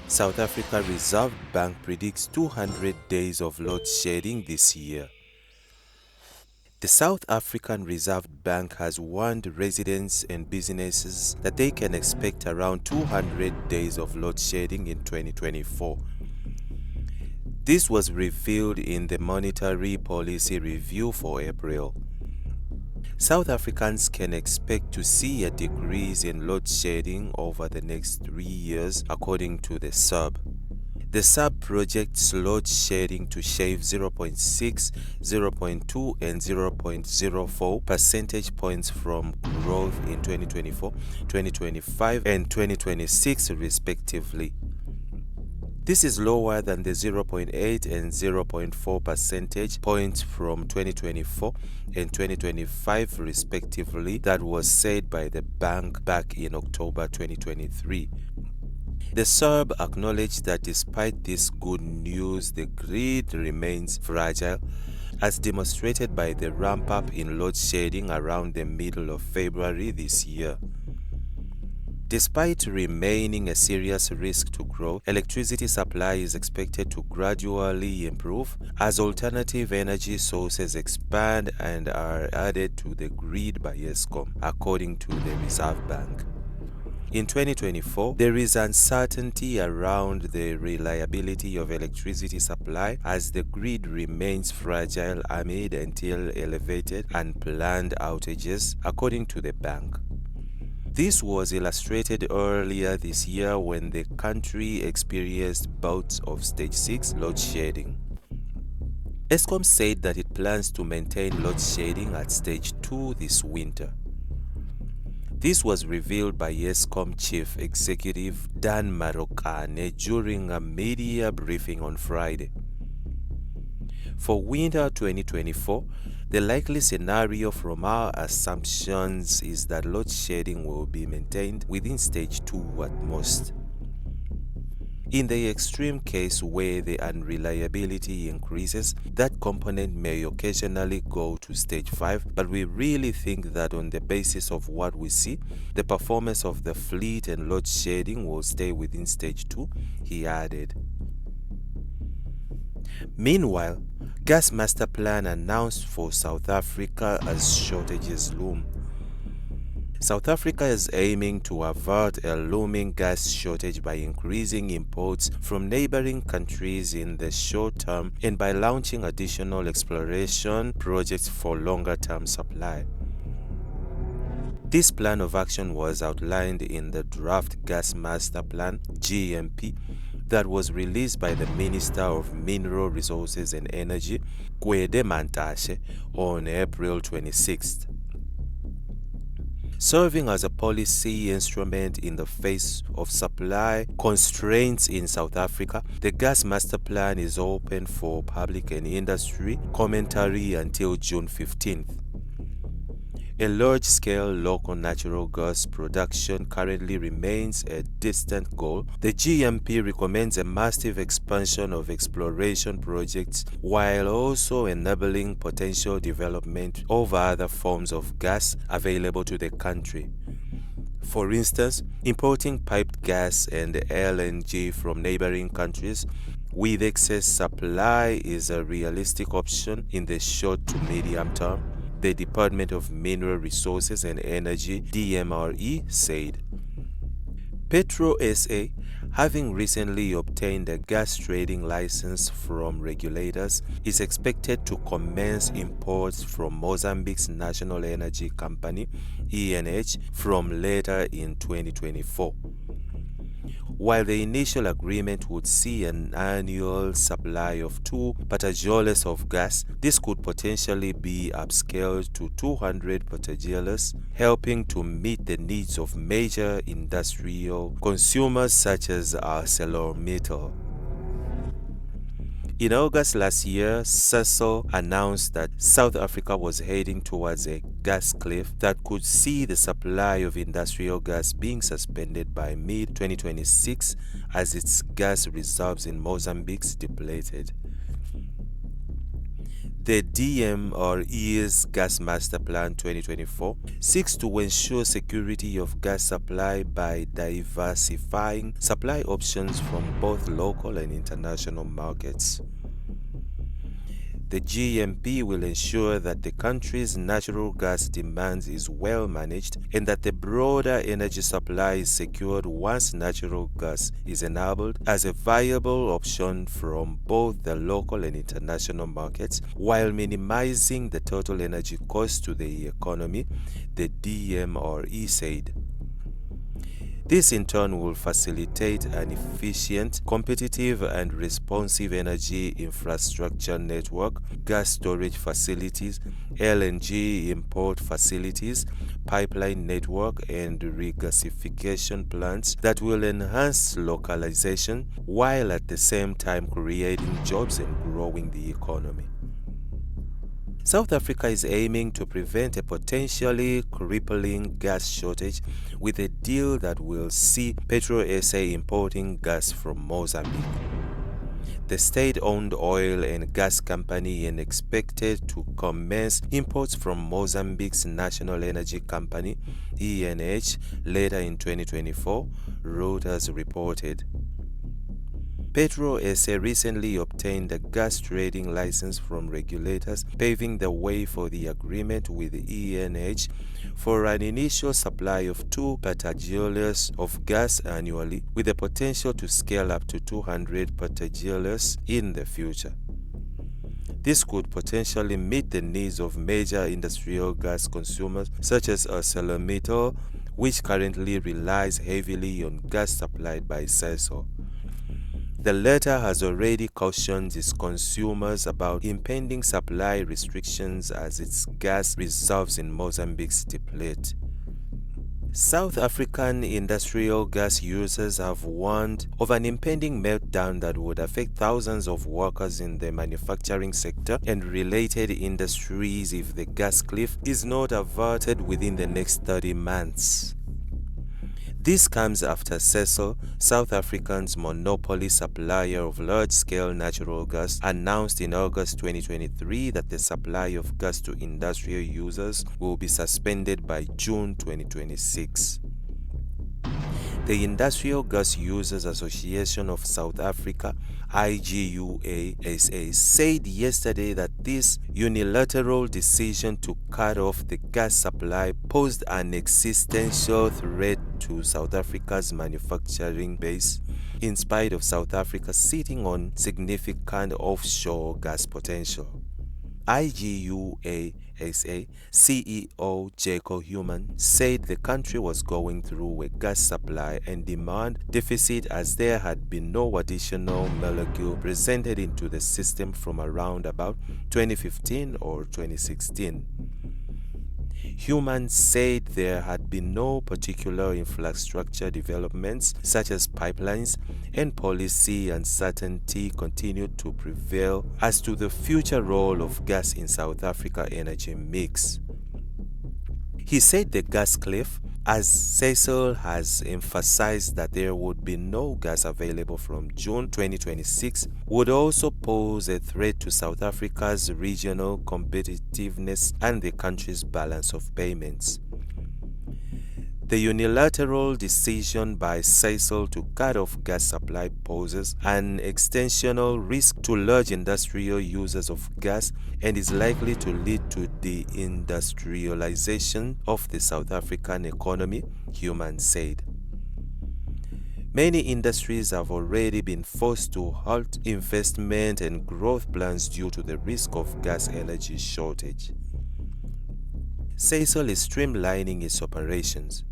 South Africa Reserve Bank predicts 200 days of load shedding this year. The South African Reserve Bank has warned residents and businesses that they can expect around 200 days of load shedding in 2024. This was revealed in the Monetary Policy Review for April. South Africans can expect to see a decrease in load shedding over the next 3 years, according to the Sarb. The Sarb projects load shedding to shave 0.6, 0.2, and 0.04 percentage points from growth in 2024, 2025, and 2026 respectively. This is lower than the 0.8 and 0.4 percentage points from 2024 and 2025 respectively that was said by the bank back in October 2023. The Sarb acknowledged that despite this good news, the grid remains fragile, as demonstrated by the ramp-up in load shedding around the middle of February this year. Despite remaining a serious risk to growth, electricity supply is expected to gradually improve as alternative energy sources expand and are added to the grid by Eskom, according to the Reserve Bank. In 2024, there is uncertainty around the reliability of electricity supply as the grid remains fragile amid until elevated and planned outages, according to the bank. This was illustrated earlier this year when the country experienced bouts of stage 6 load shedding. Eskom said that it plans to maintain load shedding at stage 2 this winter. This was revealed by Eskom Chief Executive Dan Marokane during a media briefing on Friday. For winter 2024, the likely scenario from our assumptions is that load shedding will be maintained within stage 2 at most. In the extreme case where the unreliability increases, that component may occasionally go to stage 5, but we really think that on the basis of what we see, the performance of the fleet and load shedding will stay within stage 2, he added. Meanwhile, Gas Master Plan announced for South Africa as shortages loom. South Africa is aiming to avert a looming gas shortage by increasing imports from neighboring countries in the short term and by launching additional exploration projects for longer-term supply. This plan of action was outlined in the Draft Gas Master Plan (GMP) that was released by the Minister of Mineral Resources and Energy, Gwede Mantashe, on April 26th. Serving as a policy instrument in the face of supply constraints in South Africa, the Gas Master Plan is open for public and industry commentary until June 15th. A large-scale local natural gas production currently remains a distant goal. The GMP recommends a massive expansion of exploration projects while also enabling potential development of other forms of gas available to the country. For instance, importing piped gas and LNG from neighboring countries with excess supply is a realistic option in the short to medium term, the Department of Mineral Resources and Energy (DMRE) said. Petro SA, having recently obtained a gas trading license from regulators, is expected to commence imports from Mozambique's National Energy Company (ENH) from later in 2024. While the initial agreement would see an annual supply of 2 petajoules of gas, this could potentially be upscaled to 200 petajoules, helping to meet the needs of major industrial consumers such as ArcelorMittal. In August last year, Sasol announced that South Africa was heading towards a gas cliff that could see the supply of industrial gas being suspended by mid-2026 as its gas reserves in Mozambique depleted. The DMRE's Gas Master Plan 2024 seeks to ensure security of gas supply by diversifying supply options from both local and international markets. The GMP will ensure that the country's natural gas demand is well managed and that the broader energy supply is secured once natural gas is enabled as a viable option from both the local and international markets while minimizing the total energy cost to the economy, the DMRE said. This in turn will facilitate an efficient, competitive and responsive energy infrastructure network, gas storage facilities, LNG import facilities, pipeline network and regasification plants that will enhance localization while at the same time creating jobs and growing the economy. South Africa is aiming to prevent a potentially crippling gas shortage with a deal that will see PetroSA importing gas from Mozambique. The state-owned oil and gas company is expected to commence imports from Mozambique's national energy company, ENH, later in 2024, Reuters reported. PetroSA recently obtained a gas trading license from regulators, paving the way for the agreement with ENH for an initial supply of 2 petajoules of gas annually, with the potential to scale up to 200 petajoules in the future. This could potentially meet the needs of major industrial gas consumers such as ArcelorMittal, which currently relies heavily on gas supplied by Sasol. The latter has already cautioned its consumers about impending supply restrictions as its gas reserves in Mozambique deplete. South African industrial gas users have warned of an impending meltdown that would affect thousands of workers in the manufacturing sector and related industries if the gas cliff is not averted within the next 30 months. This comes after Sasol, South Africa's monopoly supplier of large-scale natural gas, announced in August 2023 that the supply of gas to industrial users will be suspended by June 2026. The Industrial Gas Users Association of South Africa, IGUA-SA, said yesterday that this unilateral decision to cut off the gas supply posed an existential threat to South Africa's manufacturing base, in spite of South Africa sitting on significant offshore gas potential. IGUA-SA CEO Jacob Human said the country was going through a gas supply and demand deficit as there had been no additional molecule presented into the system from around about 2015 or 2016. Human said there had been no particular infrastructure developments such as pipelines, and policy uncertainty continued to prevail as to the future role of gas in South Africa's energy mix. He said the gas cliff, as Sasol has emphasized that there would be no gas available from June 2026, would also pose a threat to South Africa's regional competitiveness and the country's balance of payments. The unilateral decision by Sasol to cut off gas supply poses an extensional risk to large industrial users of gas and is likely to lead to the industrialization of the South African economy, Human said. Many industries have already been forced to halt investment and growth plans due to the risk of gas energy shortage. Sasol is streamlining its operations.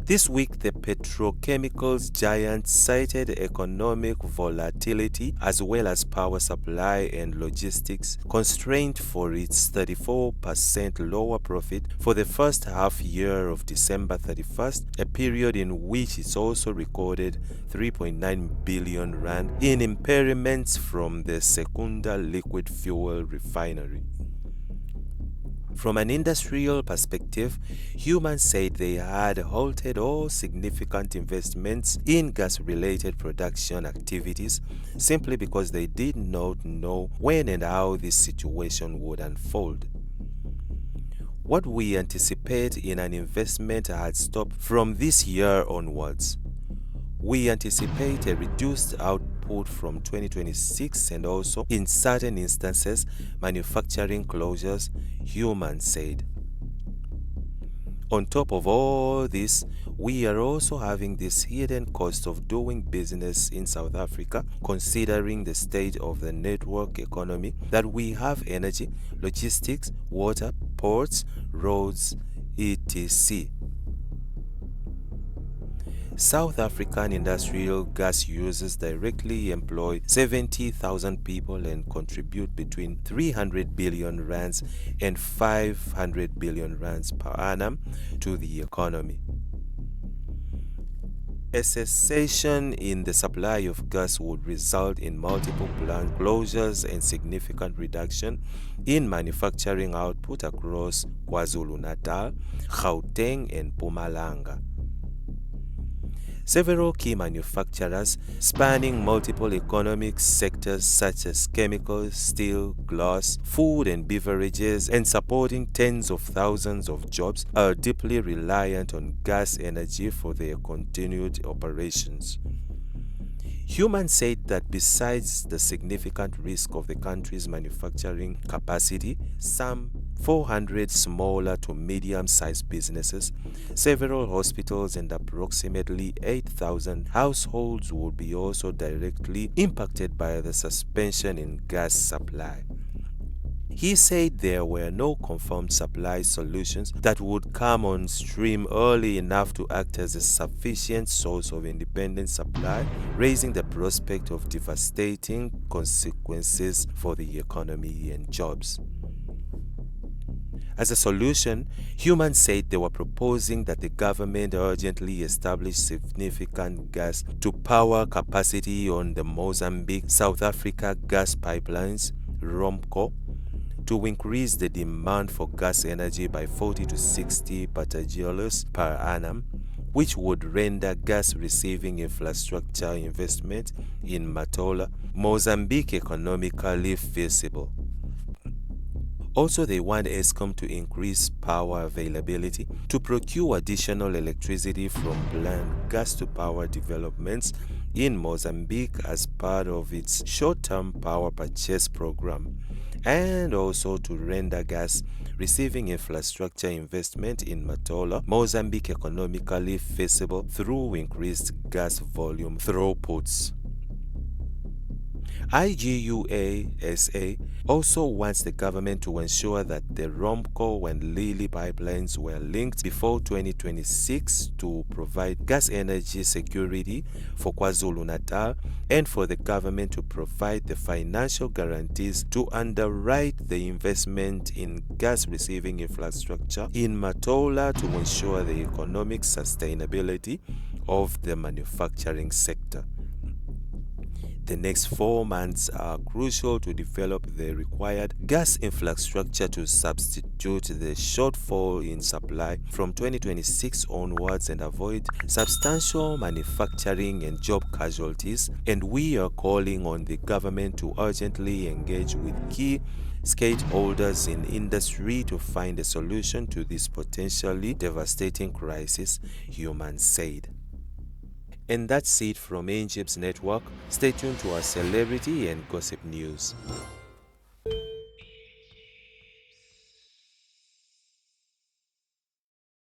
This week, the petrochemicals giant cited economic volatility as well as power supply and logistics constraint for its 34% lower profit for the first half year of December 31st, a period in which it also recorded 3.9 billion rand in impairments from the Secunda liquid fuel refinery. From an industrial perspective, humans said they had halted all significant investments in gas-related production activities simply because they did not know when and how this situation would unfold. What we anticipate in an investment had stopped from this year onwards. We anticipate a reduced output from 2026 and also, in certain instances, manufacturing closures, humans said. On top of all this, we are also having this hidden cost of doing business in South Africa, considering the state of the network economy, that we have energy, logistics, water, ports, roads, etc. South African industrial gas users directly employ 70,000 people and contribute between 300 billion rands and 500 billion rands per annum to the economy. A cessation in the supply of gas would result in multiple plant closures and significant reduction in manufacturing output across KwaZulu-Natal, Gauteng, and Mpumalanga. Several key manufacturers spanning multiple economic sectors such as chemicals, steel, glass, food and beverages, and supporting tens of thousands of jobs are deeply reliant on gas energy for their continued operations. Humans said that besides the significant risk of the country's manufacturing capacity, some 400 smaller to medium-sized businesses, several hospitals, and approximately 8,000 households would be also directly impacted by the suspension in gas supply. He said there were no confirmed supply solutions that would come on stream early enough to act as a sufficient source of independent supply, raising the prospect of devastating consequences for the economy and jobs. As a solution, humans said they were proposing that the government urgently establish significant gas to power capacity on the Mozambique-South Africa gas pipelines, ROMCO, to increase the demand for gas energy by 40 to 60 petajoules per annum, which would render gas receiving infrastructure investment in Matola, Mozambique economically feasible. Also, they want Eskom to increase power availability to procure additional electricity from planned gas-to-power developments in Mozambique as part of its short-term power purchase program, and also to render gas receiving infrastructure investment in Matola, Mozambique economically feasible through increased gas volume throughputs. IGUA-SA also wants the government to ensure that the ROMCO and Lily pipelines were linked before 2026 to provide gas energy security for KwaZulu-Natal, and for the government to provide the financial guarantees to underwrite the investment in gas receiving infrastructure in Matola to ensure the economic sustainability of the manufacturing sector. The next 4 months are crucial to develop the required gas infrastructure to substitute the shortfall in supply from 2026 onwards and avoid substantial manufacturing and job casualties, and we are calling on the government to urgently engage with key stakeholders in industry to find a solution to this potentially devastating crisis, humans said. And that's it from Injibs Network. Stay tuned to our celebrity and gossip news.